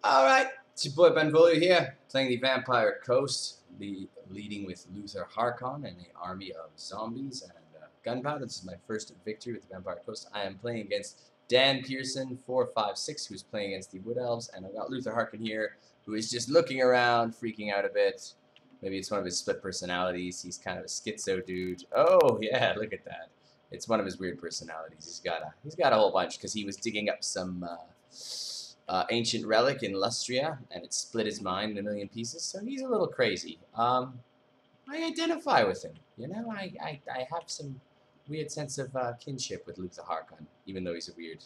Alright, it's your boy xBenv0liox here, playing the Vampire Coast, leading with Luther Harkon and an army of zombies and gunpowder. This is my first victory with the Vampire Coast. I am playing against danpearson456, who's playing against the Wood Elves, and I've got Luther Harkon here, who is just looking around, freaking out a bit. Maybe it's one of his split personalities. He's kind of a schizo dude. Oh, yeah, look at that. It's one of his weird personalities. He's got a whole bunch, because he was digging up some ancient relic in Lustria, and it split his mind in a million pieces, so he's a little crazy. I identify with him, you know, I have some weird sense of kinship with Luther Harkon, even though he's a weird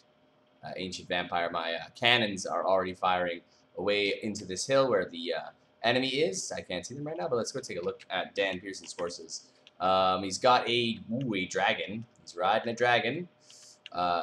ancient vampire. My cannons are already firing away into this hill where the enemy is. I can't see them right now, but let's go take a look at danpearson's forces. He's got a dragon. He's riding a dragon.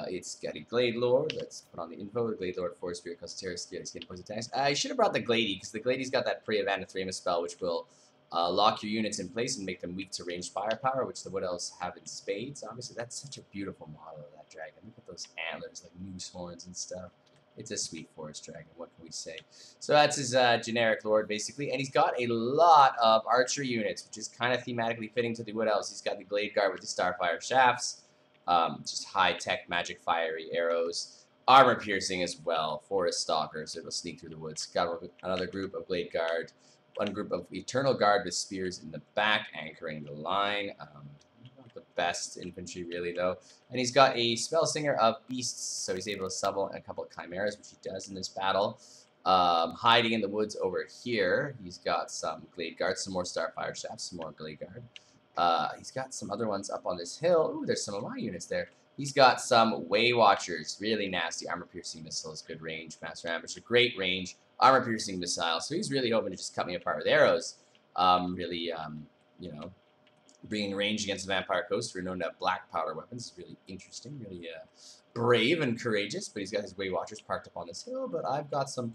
It's got a Glade Lord. Let's put on the info. The Glade Lord, Force Spirit, causes terror, skin poison attacks. I should have brought the Glady, because the Glady's got that Prey of Anathema spell, which will lock your units in place and make them weak to ranged firepower, which the Wood Elves have in spades. Obviously, that's such a beautiful model of that dragon. Look at those antlers, like moose horns and stuff. It's a sweet forest dragon, what can we say? So that's his generic lord, basically. And he's got a lot of archery units, which is kind of thematically fitting to the Wood Elves. He's got the Glade Guard with the Starfire shafts. Just high-tech magic fiery arrows. Armor piercing as well. Forest Stalkers. It'll sneak through the woods. Got another group of Glade Guard. One group of Eternal Guard with spears in the back, anchoring the line. Not the best infantry, really, though. And he's got a Spellsinger of Beasts, so he's able to summon a couple of Chimeras, which he does in this battle. Hiding in the woods over here, he's got some Glade Guard, some more Starfire Shafts, some more Glade Guard. He's got some other ones up on this hill. Ooh, there's some of my units there. He's got some Way Watchers, really nasty armor-piercing missiles, good range. Master Ambusher, great range. Armor-piercing missile, so he's really hoping to just cut me apart with arrows. You know, bringing range against the Vampire Coast. We're known to have black powder weapons. It's really interesting, really brave and courageous, but he's got his Way Watchers parked up on this hill, but I've got some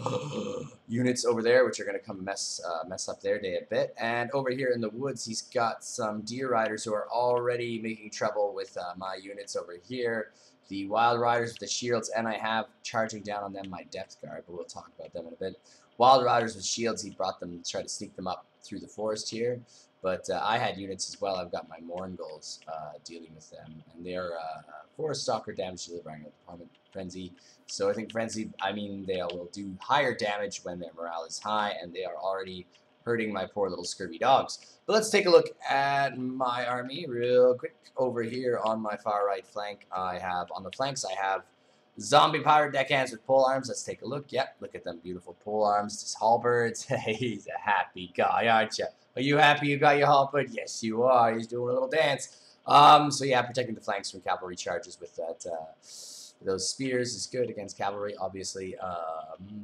units over there which are going to come mess up their day a bit. And over here in the woods, he's got some Deer Riders who are already making trouble with my units over here. The Wild Riders with the shields, and I have charging down on them my Depth Guard, but we'll talk about them in a bit. Wild Riders with shields, he brought them to try to sneak them up through the forest here. But I had units as well. I've got my Mourngulls dealing with them. And they're Forest Stalker damage delivering with Department Frenzy. So I think Frenzy, they will do higher damage when their morale is high, and they are already hurting my poor little scurvy dogs. But let's take a look at my army real quick. Over here on my far right flank, on the flanks, I have zombie pirate deckhands with pole arms. Let's take a look. Yep, look at them beautiful pole arms. Just halberds. He's a happy guy, aren't you? Are you happy you got your halberd? Yes, you are. He's doing a little dance. So yeah, protecting the flanks from cavalry charges with that. Those spears is good against cavalry, obviously.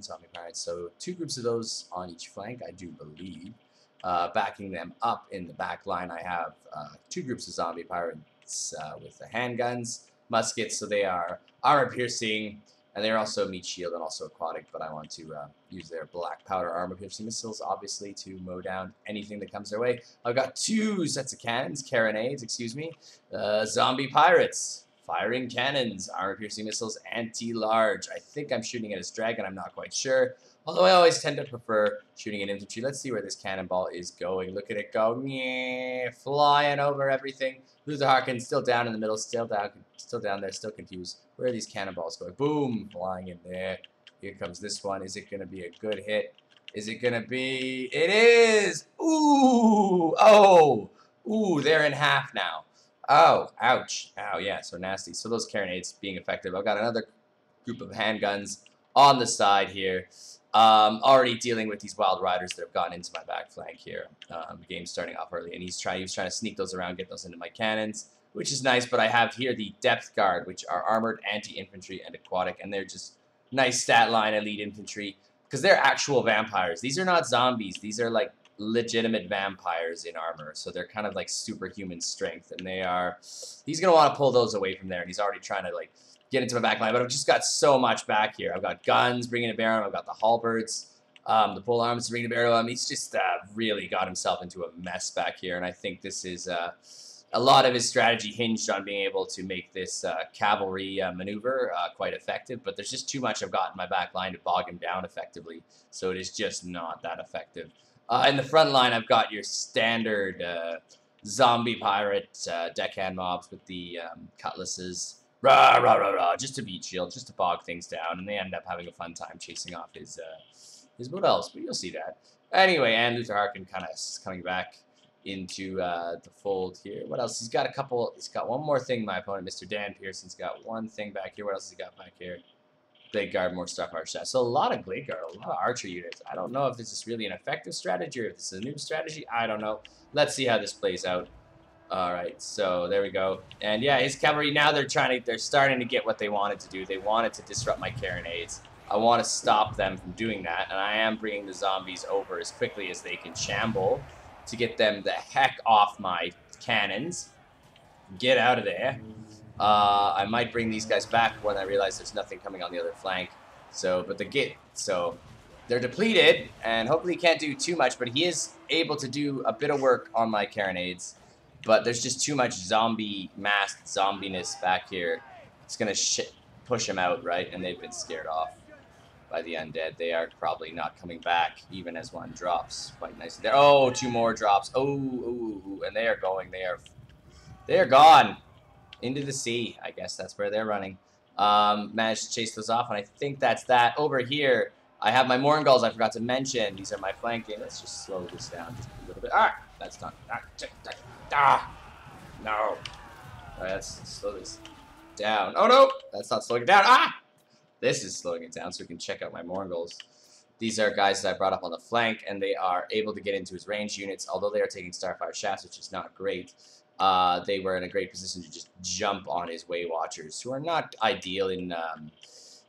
Zombie pirates. So 2 groups of those on each flank, I do believe. Backing them up in the back line, I have 2 groups of zombie pirates with the handguns, muskets, so they are armor-piercing, and they're also meat shield and also aquatic, but I want to use their black powder armor-piercing missiles, obviously, to mow down anything that comes their way. I've got 2 sets of cannons, carronades, excuse me, zombie pirates, firing cannons, armor-piercing missiles, anti-large. I think I'm shooting at his dragon, I'm not quite sure. Although I always tend to prefer shooting at infantry. Let's see where this cannonball is going. Look at it go. Yeah, flying over everything. Luther Harkon still down in the middle. Still down there. Still confused. Where are these cannonballs going? Boom. Flying in there. Here comes this one. Is it going to be a good hit? Is it going to be? It is. Ooh. Oh. Ooh, they're in half now. Oh. Ouch. Ow. Yeah, so nasty. So those carronades being effective. I've got another group of handguns on the side here. Already dealing with these Wild Riders that have gone into my back flank here. The game's starting off early, and he was trying to sneak those around, get those into my cannons, which is nice, but I have here the Depth Guard, which are armored, anti-infantry, and aquatic, and they're just nice stat line elite infantry, because they're actual vampires. These are not zombies. These are, like, legitimate vampires in armor, so they're kind of like superhuman strength, and he's going to want to pull those away from there, and he's already trying to, like, get into my back line, but I've just got so much back here. I've got guns bringing to bear on him. I've got the halberds, the pole arms bringing to bear on him. He's just really got himself into a mess back here, and I think this is a lot of his strategy hinged on being able to make this cavalry maneuver quite effective, but there's just too much I've got in my back line to bog him down effectively, so it is just not that effective. In the front line, I've got your standard zombie pirate deckhand mobs with the cutlasses. Rah, rah, rah, rah, just to beat shield, just to bog things down, and they end up having a fun time chasing off his wood elves, but you'll see that. Anyway, and Luther Harkin kind of coming back into the fold here. What else? He's got one more thing, my opponent, Mr. Dan Pearson's got one thing back here. What else has he got back here? Blade Guard, more Starfire Shaft. So a lot of Blade Guard, a lot of archer units. I don't know if this is really an effective strategy or if this is a new strategy. I don't know. Let's see how this plays out. Alright, so there we go. And yeah, his cavalry, now they're starting to get what they wanted to do. They wanted to disrupt my carronades. I want to stop them from doing that, and I am bringing the zombies over as quickly as they can shamble to get them the heck off my cannons. Get out of there. I might bring these guys back when I realize there's nothing coming on the other flank. So they're depleted, and hopefully he can't do too much, but he is able to do a bit of work on my carronades. But there's just too much masked zombiness back here. It's going to push him out, right? And they've been scared off by the undead. They are probably not coming back, even as one drops quite nicely there. Oh, two more drops. Oh, ooh, and they are going. They are gone into the sea. I guess that's where they're running. Managed to chase those off, and I think that's that. Over here, I have my Morngulls I forgot to mention. These are my flanking. Let's just slow this down just a little bit. Ah, that's done. No. All right, let's slow this down. Oh, no. That's not slowing it down. Ah! This is slowing it down so we can check out my Morngulls. These are guys that I brought up on the flank, and they are able to get into his range units, although they are taking Starfire Shafts, which is not great. They were in a great position to just jump on his Way Watchers, who are not ideal in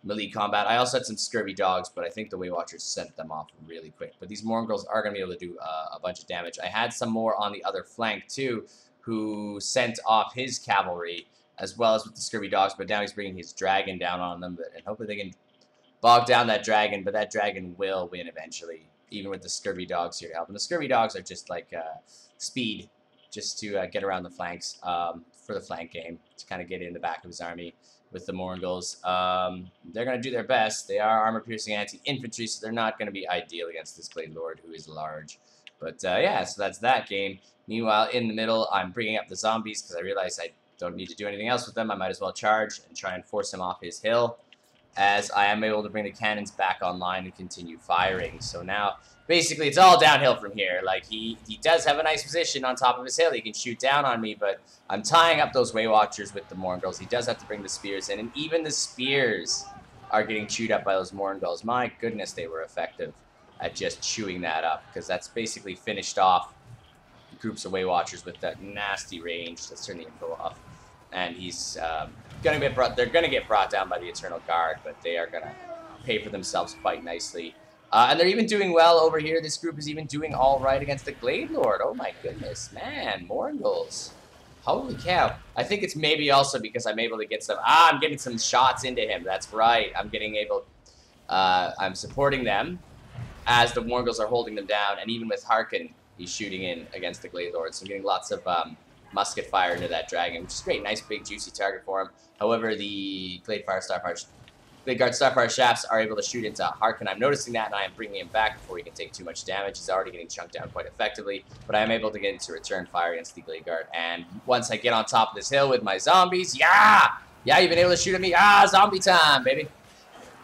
melee combat. I also had some Scurvy Dogs, but I think the Way Watchers sent them off really quick. But these Morngulls are going to be able to do a bunch of damage. I had some more on the other flank, too, who sent off his cavalry, as well as with the Scurvy Dogs, but now he's bringing his dragon down on them, and hopefully they can bog down that dragon, but that dragon will win eventually, even with the Scurvy Dogs here to help. And the Scurvy Dogs are just like speed, just to get around the flanks for the flank game, to kind of get in the back of his army with the Morngulls. They're going to do their best. They are armor-piercing anti-infantry, so they're not going to be ideal against this Blade Lord, who is large. But yeah, so that's that game. Meanwhile, in the middle, I'm bringing up the zombies because I realize I don't need to do anything else with them. I might as well charge and try and force him off his hill, as I am able to bring the cannons back online and continue firing. So now, basically, it's all downhill from here. Like, he does have a nice position on top of his hill. He can shoot down on me, but I'm tying up those Way Watchers with the Morngulls. He does have to bring the spears in, and even the spears are getting chewed up by those Morngulls. My goodness, they were effective at just chewing that up, because that's basically finished off groups of Way Watchers with that nasty range. Let's turn the info off. And he's they're gonna get brought down by the Eternal Guard, but they are gonna pay for themselves quite nicely. And they're even doing well over here. This group is even doing all right against the Glade Lord. Oh my goodness, man, Morngulls. Holy cow. I think it's maybe also because I'm able to get some, I'm getting some shots into him. That's right. I'm supporting them as the Morngulls are holding them down. And even with Harkin, he's shooting in against the Glade Lord. So I'm getting lots of musket fire into that dragon, which is great. Nice, big, juicy target for him. However, the Glade Guard Starfire Shafts are able to shoot into Harkin. I'm noticing that, and I am bringing him back before he can take too much damage. He's already getting chunked down quite effectively, but I am able to get into return fire against the Glade Guard. And once I get on top of this hill with my zombies, yeah, you've been able to shoot at me. Zombie time, baby.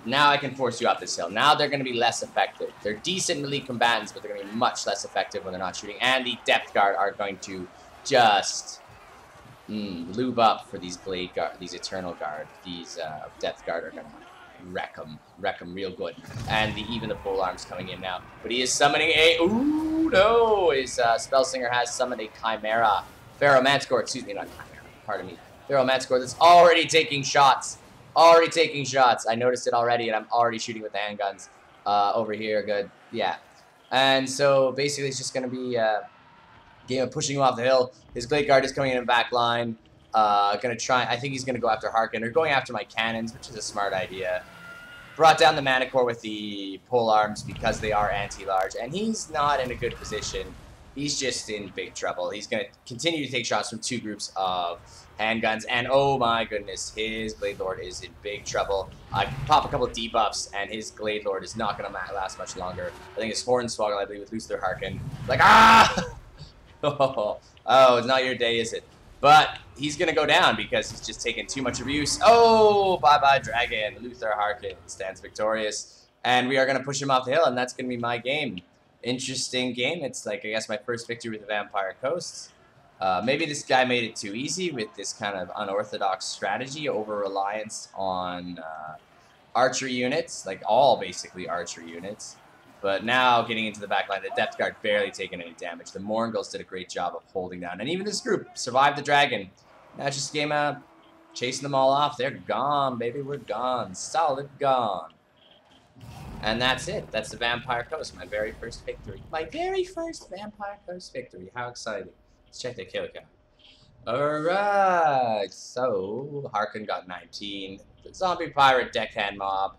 Now I can force you off this hill. Now they're going to be less effective. They're decent melee combatants, but they're going to be much less effective when they're not shooting. And the Depth Guard are going to just lube up for these Blade Guard, these Eternal Guard. These Depth Guard are going to wreck them real good. And even the pole arm's coming in now. But he is summoning a, ooh, no, his Spellslinger has summoned a Chimera. Pharaoh Manticore, excuse me, not Chimera, pardon me. Pharaoh Manticore that's already taking shots. I noticed it already, and I'm already shooting with the handguns over here. Good, yeah. And so basically it's just going to be game of pushing him off the hill. His Glade Guard is coming in the back line. Gonna try, I think he's gonna go after Harkin, or going after my cannons, which is a smart idea. Brought down the Manticore with the pole arms because they are anti-large, and he's not in a good position he's just in big trouble. He's going to continue to take shots from 2 groups of handguns, and oh my goodness, his Glade Lord is in big trouble. I pop a couple of debuffs, and his Glade Lord is not going to last much longer. I think his Hornswoggle, I believe, with Luther Harkin. Like, ah! Oh, it's not your day, is it? But he's going to go down because he's just taken too much abuse. Oh, bye-bye, Dragon. Luther Harkin stands victorious. And we are going to push him off the hill, and that's going to be my game. Interesting game. It's like, I guess, my first victory with the Vampire Coast. Maybe this guy made it too easy with this kind of unorthodox strategy, over-reliance on archery units, like all basically archery units. But now getting into the back line, the Depth Guard barely taking any damage. The Morngulls did a great job of holding down. And even this group survived the Dragon. Now it's just a game of chasing them all off. They're gone, baby. We're gone. Solid gone. And that's it. That's the Vampire Coast. My very first victory. My very first Vampire Coast victory. How exciting. Let's check the kill count. Alright. So, Harkin got 19. The Zombie Pirate Deckhand Mob.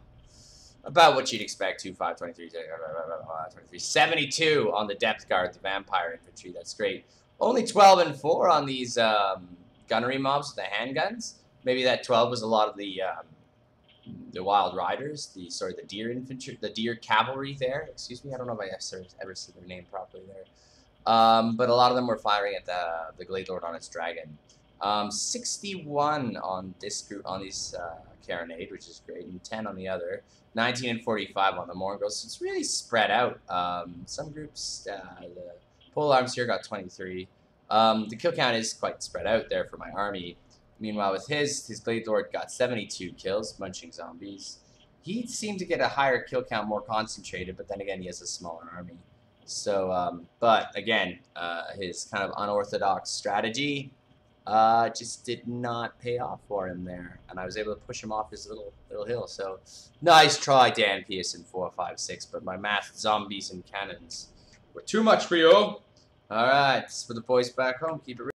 About what you'd expect. 2, 5, 23, 23. 72 on the Depth Guard, the Vampire Infantry. That's great. Only 12 and 4 on these gunnery mobs with the handguns. Maybe that 12 was a lot of the Wild Riders, the Deer Infantry, the Deer Cavalry there. Excuse me, I don't know if I ever said their name properly there. But a lot of them were firing at the Glade Lord on its Dragon. 61 on this group, on these Carronade, which is great, and 10 on the other. 19 and 45 on the Morngulls. So it's really spread out. Some groups, the Pole Arms here got 23. The kill count is quite spread out there for my army. Meanwhile, with his Glade Lord got 72 kills, munching zombies. He seemed to get a higher kill count, more concentrated, but then again, he has a smaller army. So, but again, his kind of unorthodox strategy just did not pay off for him there, and I was able to push him off his little hill. So, nice try, danpearson456, but my math, zombies, and cannons were too much for you. All right, for the boys back home, keep it real.